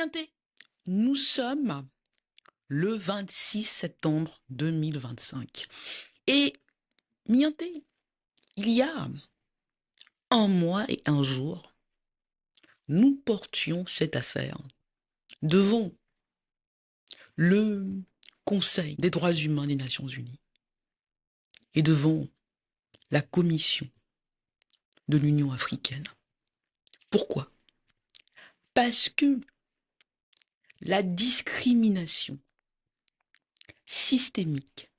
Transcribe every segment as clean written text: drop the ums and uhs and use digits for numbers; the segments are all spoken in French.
Mienté, nous sommes le 26 septembre 2025. Et Mienté, il y a un mois et un jour, nous portions cette affaire devant le Conseil des droits humains des Nations Unies et devant la Commission de l'Union africaine. Pourquoi? Parce que la discrimination systémique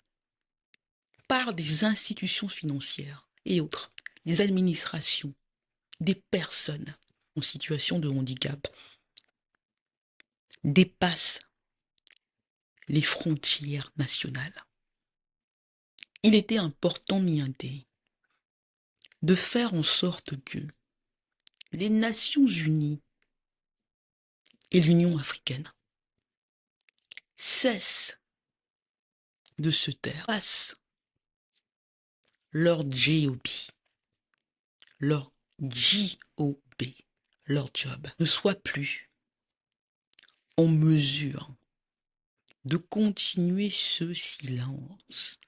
par des institutions financières et autres, des administrations, des personnes en situation de handicap dépasse les frontières nationales. Il était important, Mienté, de faire en sorte que les Nations Unies et l'Union africaine cessent de se taire, fassent leur job, leur job, leur job, ne soit plus en mesure de continuer ce silence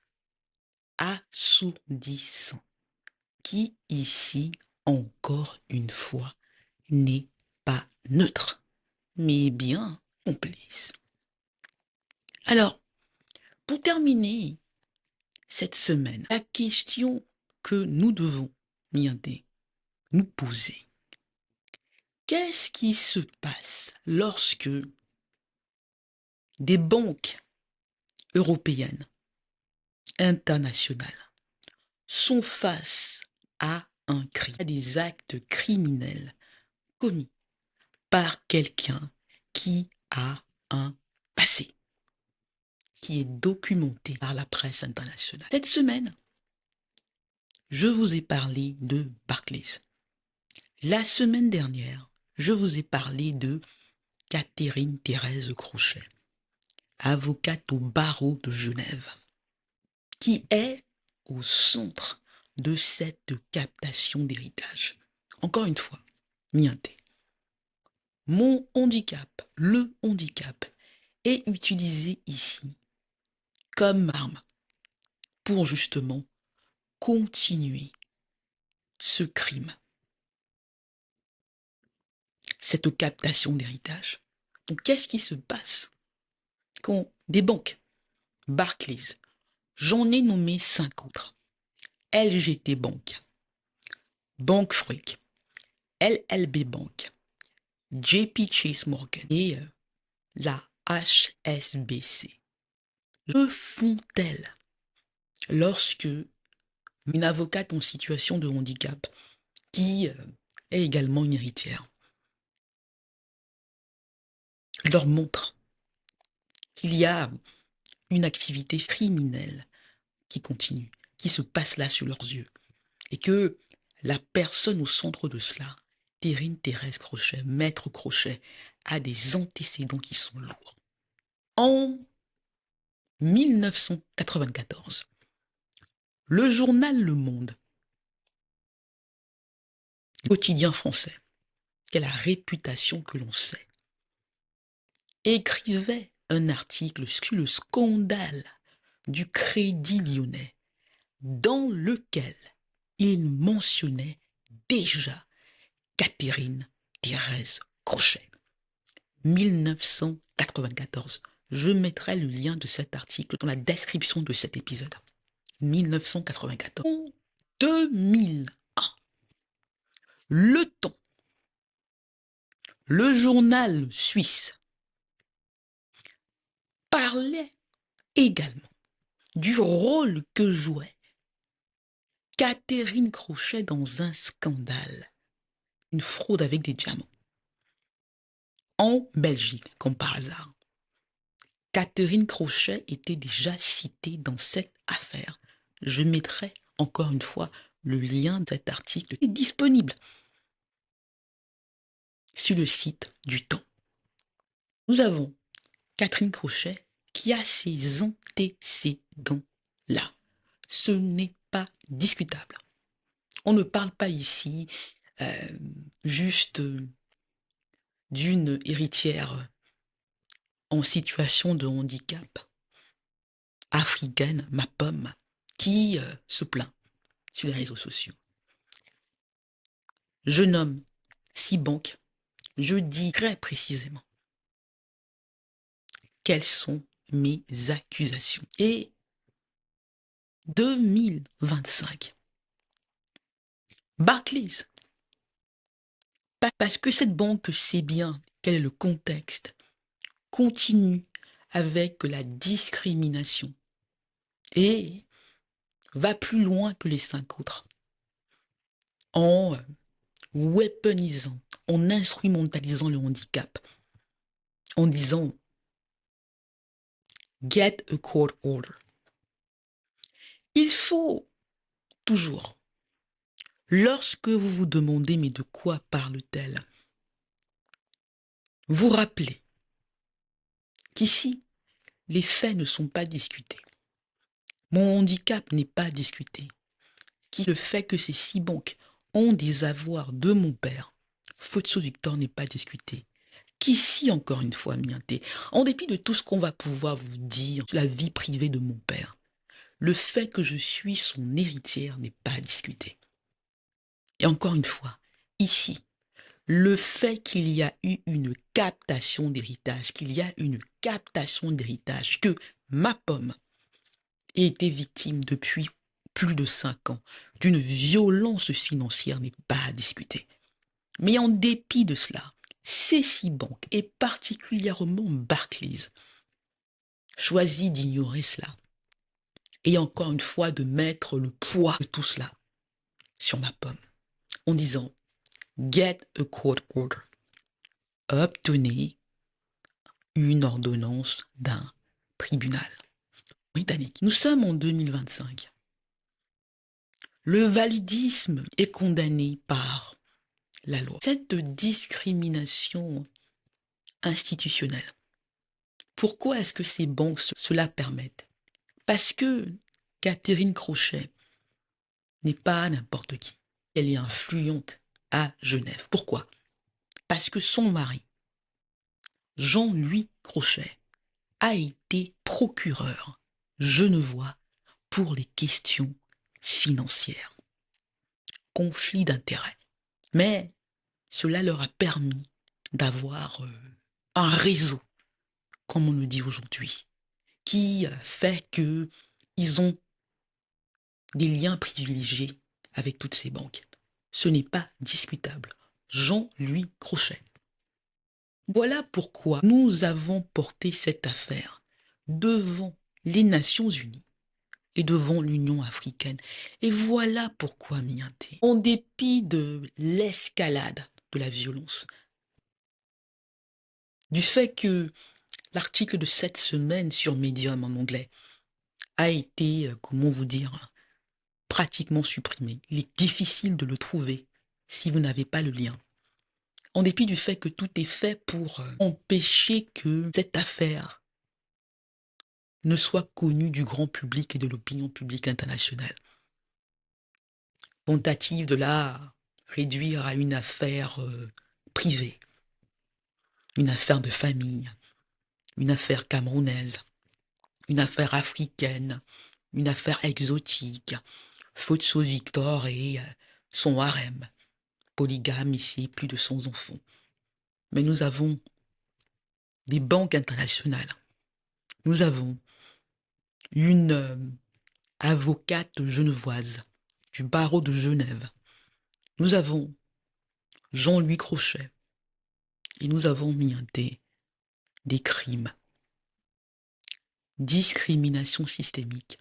assourdissant qui, ici, encore une fois, n'est pas neutre, mais bien complice. Alors, pour terminer cette semaine, la question que nous devons, Mienté, nous poser, qu'est-ce qui se passe lorsque des banques européennes, internationales, sont face à un crime, à des actes criminels commis par quelqu'un qui a un passé, qui est documenté par la presse internationale. Cette semaine, je vous ai parlé de Barclays. La semaine dernière, je vous ai parlé de Catherine Thérèse Crochet, avocate au barreau de Genève, qui est au centre de cette captation d'héritage. Encore une fois, Mienté, mon handicap, le handicap, est utilisé ici comme arme pour justement continuer ce crime, cette captation d'héritage. Donc, qu'est-ce qui se passe quand des banques, Barclays, j'en ai nommé 5 autres, LGT Bank, Banque Frick, LLB Bank, JP Chase Morgan et la HSBC. Que font-elles lorsque une avocate en situation de handicap, qui est également une héritière, leur montre qu'il y a une activité criminelle qui continue, qui se passe là sous leurs yeux, et que la personne au centre de cela, Catherine Thérèse Crochet, maître Crochet, a des antécédents qui sont lourds. En 1994, le journal Le Monde, quotidien français, qui a la réputation que l'on sait, écrivait un article sur le scandale du Crédit Lyonnais, dans lequel il mentionnait déjà Catherine Thérèse Crochet. 1994. Je mettrai le lien de cet article dans la description de cet épisode. 1994. En 2001, Le Temps, le journal suisse, parlait également du rôle que jouait Catherine Crochet dans un scandale, une fraude avec des diamants. En Belgique, comme par hasard, Catherine Crochet était déjà citée dans cette affaire. Je mettrai encore une fois le lien de cet article qui est disponible sur le site du Temps. Nous avons Catherine Crochet qui a ses antécédents-là. Ce n'est pas discutable. On ne parle pas ici juste d'une héritière en situation de handicap africaine, ma pomme, qui se plaint sur les réseaux sociaux. Je nomme 6 banques, je dis très précisément quelles sont mes accusations. Et 2025, Barclays, parce que cette banque sait bien quel est le contexte, continue avec la discrimination et va plus loin que les 5 autres en weaponisant, en instrumentalisant le handicap, en disant « get a court order ». Il faut toujours, lorsque vous vous demandez « mais de quoi parle-t-elle » vous rappelez qu'ici, les faits ne sont pas discutés. Mon handicap n'est pas discuté. Le fait que ces 6 banques ont des avoirs de mon père, Futso Victor, n'est pas discuté. Qu'ici, encore une fois, Mianté, en dépit de tout ce qu'on va pouvoir vous dire sur la vie privée de mon père, le fait que je suis son héritière n'est pas discuté. Et encore une fois, ici, le fait qu'il y a eu une captation d'héritage, que ma pomme ait été victime depuis plus de 5 ans d'une violence financière n'est pas à discuter. Mais en dépit de cela, ces 6 banques, et particulièrement Barclays, choisit d'ignorer cela. Et encore une fois, de mettre le poids de tout cela sur ma pomme, en disant « get a court order ». Obtenez une ordonnance d'un tribunal britannique. Nous sommes en 2025. Le validisme est condamné par la loi. Cette discrimination institutionnelle, pourquoi est-ce que ces banques cela permettent? Parce que Catherine Crochet n'est pas n'importe qui. Elle est influente à Genève. Pourquoi? Parce que son mari, Jean-Louis Crochet, a été procureur genevois pour les questions financières. Conflit d'intérêts. Mais cela leur a permis d'avoir un réseau, comme on le dit aujourd'hui, qui fait qu'ils ont des liens privilégiés avec toutes ces banques. Ce n'est pas discutable. Jean-Louis Crochet. Voilà pourquoi nous avons porté cette affaire devant les Nations Unies et devant l'Union africaine. Et voilà pourquoi, Mianté, en dépit de l'escalade de la violence, du fait que l'article de cette semaine sur Medium en anglais a été, comment vous dire, pratiquement supprimé. Il est difficile de le trouver si vous n'avez pas le lien. En dépit du fait que tout est fait pour empêcher que cette affaire ne soit connue du grand public et de l'opinion publique internationale. Tentative de la réduire à une affaire privée, une affaire de famille, une affaire camerounaise, une affaire africaine, une affaire exotique, Futso Victor et son harem, polygame ici, plus de 100 enfants. Mais nous avons des banques internationales. Nous avons une avocate genevoise du barreau de Genève. Nous avons Jean-Louis Crochet. Et nous avons mis des crimes. Discrimination systémique.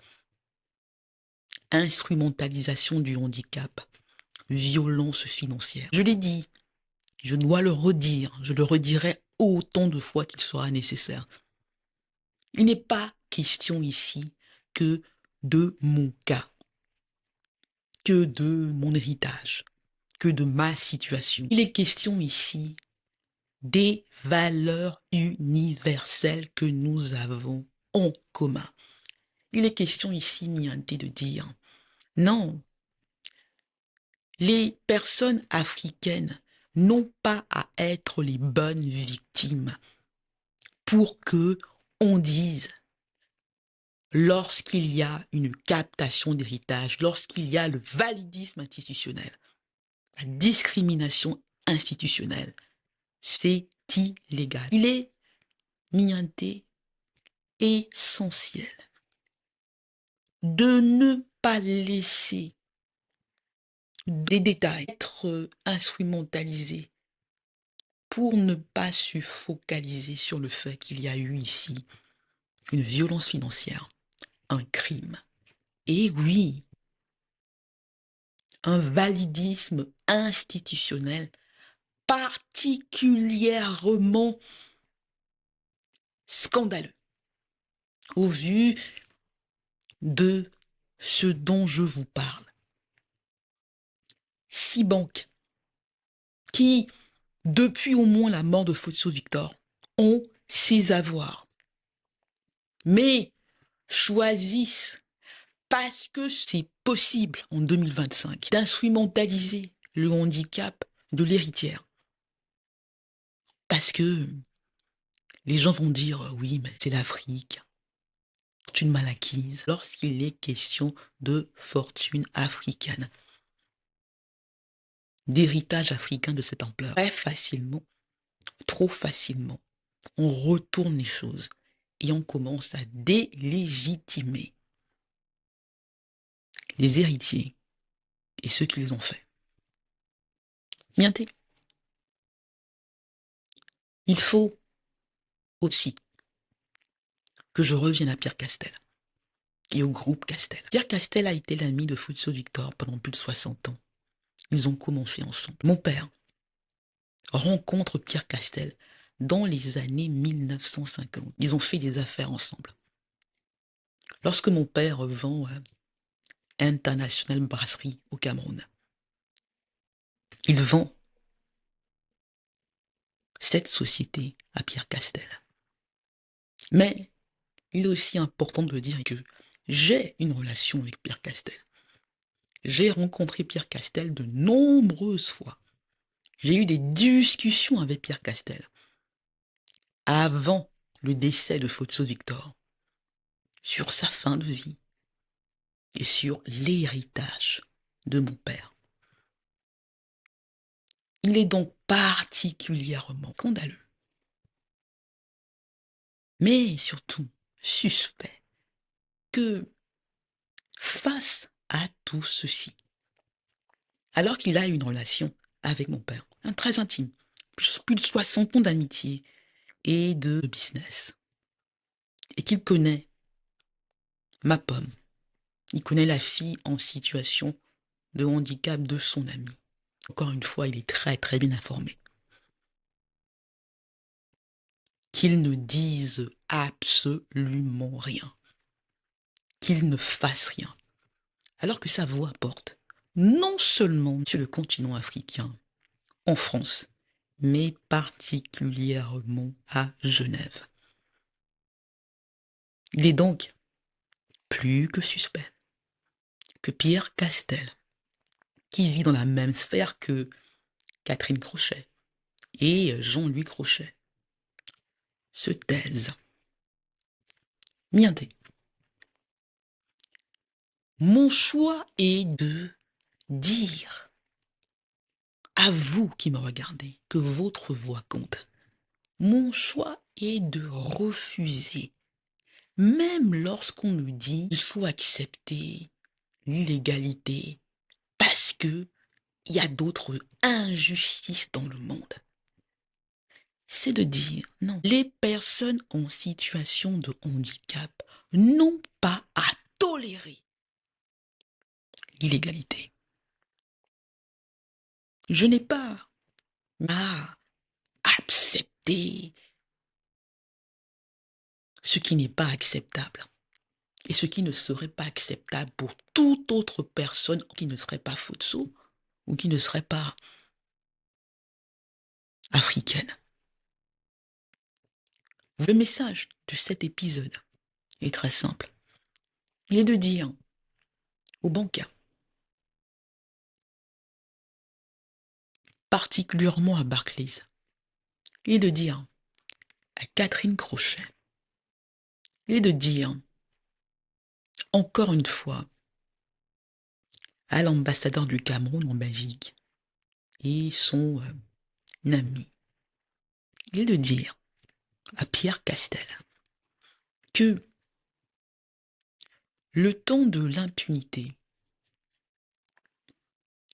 Instrumentalisation du handicap. Violence financière. Je l'ai dit, je dois le redire, je le redirai autant de fois qu'il sera nécessaire. Il n'est pas question ici que de mon cas, que de mon héritage, que de ma situation. Il est question ici des valeurs universelles que nous avons en commun. Il est question ici, Mianté, de dire non, les personnes africaines n'ont pas à être les bonnes victimes pour que on dise, lorsqu'il y a une captation d'héritage, lorsqu'il y a le validisme institutionnel, la discrimination institutionnelle, c'est illégal. Il est mianté essentiel de ne pas laisser des détails être instrumentalisés pour ne pas se focaliser sur le fait qu'il y a eu ici une violence financière, un crime. Et oui, un validisme institutionnel particulièrement scandaleux au vu de ce dont je vous parle. 6 banques qui, depuis au moins la mort de Fosso Victor, ont ses avoirs, mais choisissent, parce que c'est possible en 2025, d'instrumentaliser le handicap de l'héritière. Parce que les gens vont dire, oui, mais c'est l'Afrique, fortune mal acquise, lorsqu'il est question de fortune africaine, d'héritage africain de cette ampleur. Très facilement, trop facilement, on retourne les choses et on commence à délégitimer les héritiers et ceux qu'ils ont fait. Mienté. Il faut aussi que je revienne à Pierre Castel et au groupe Castel. Pierre Castel a été l'ami de Fosso Victor pendant plus de 60 ans. Ils ont commencé ensemble. Mon père rencontre Pierre Castel dans les années 1950. Ils ont fait des affaires ensemble. Lorsque mon père vend International Brasserie au Cameroun, il vend cette société à Pierre Castel. Mais il est aussi important de dire que j'ai une relation avec Pierre Castel. J'ai rencontré Pierre Castel de nombreuses fois. J'ai eu des discussions avec Pierre Castel avant le décès de Fosso Victor sur sa fin de vie et sur l'héritage de mon père. Il est donc particulièrement scandaleux, mais surtout suspect, que face à tout ceci, alors qu'il a une relation avec mon père, très intime, plus de 60 ans d'amitié et de business, et qu'il connaît ma pomme, il connaît la fille en situation de handicap de son ami. Encore une fois, il est très très bien informé. Qu'il ne dise absolument rien, qu'il ne fasse rien, alors que sa voix porte non seulement sur le continent africain, en France, mais particulièrement à Genève. Il est donc plus que suspect que Pierre Castel, qui vit dans la même sphère que Catherine Crochet et Jean-Louis Crochet, se taise. Mienté. Mon choix est de dire à vous qui me regardez que votre voix compte. Mon choix est de refuser, même lorsqu'on nous dit il faut accepter l'illégalité parce que il y a d'autres injustices dans le monde. C'est de dire non, les personnes en situation de handicap n'ont pas à tolérer l'illégalité. Je n'ai pas à accepter ce qui n'est pas acceptable et ce qui ne serait pas acceptable pour toute autre personne qui ne serait pas Fosso ou qui ne serait pas africaine. Le message de cet épisode est très simple. Il est de dire aux banquiers, particulièrement à Barclays, et de dire à Catherine Crochet, et de dire, encore une fois, à l'ambassadeur du Cameroun en Belgique et son ami, et de dire à Pierre Castel que le temps de l'impunité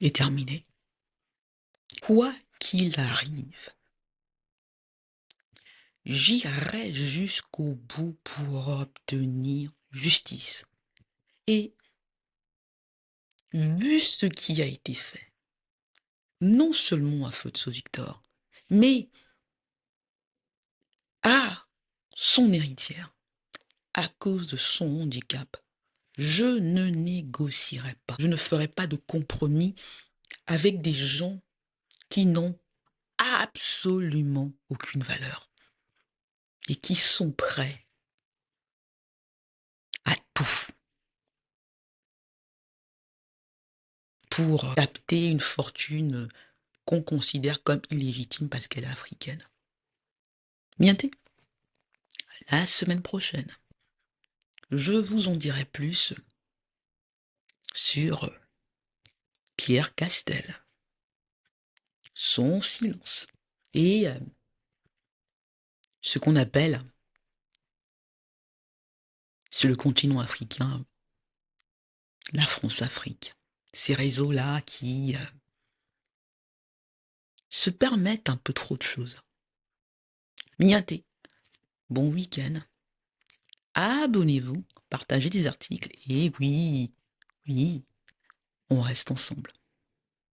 est terminé. Quoi qu'il arrive, j'irai jusqu'au bout pour obtenir justice. Et vu ce qui a été fait, non seulement à Feu-de-Sceaux Victor, mais à son héritière, à cause de son handicap, je ne négocierai pas, je ne ferai pas de compromis avec des gens qui n'ont absolument aucune valeur et qui sont prêts à tout pour capter une fortune qu'on considère comme illégitime parce qu'elle est africaine. Bientôt, la semaine prochaine, je vous en dirai plus sur Pierre Castel, son silence et ce qu'on appelle sur le continent africain la France-Afrique. Ces réseaux-là qui se permettent un peu trop de choses. Miaté, bon week-end. Abonnez-vous, partagez des articles et oui, on reste ensemble.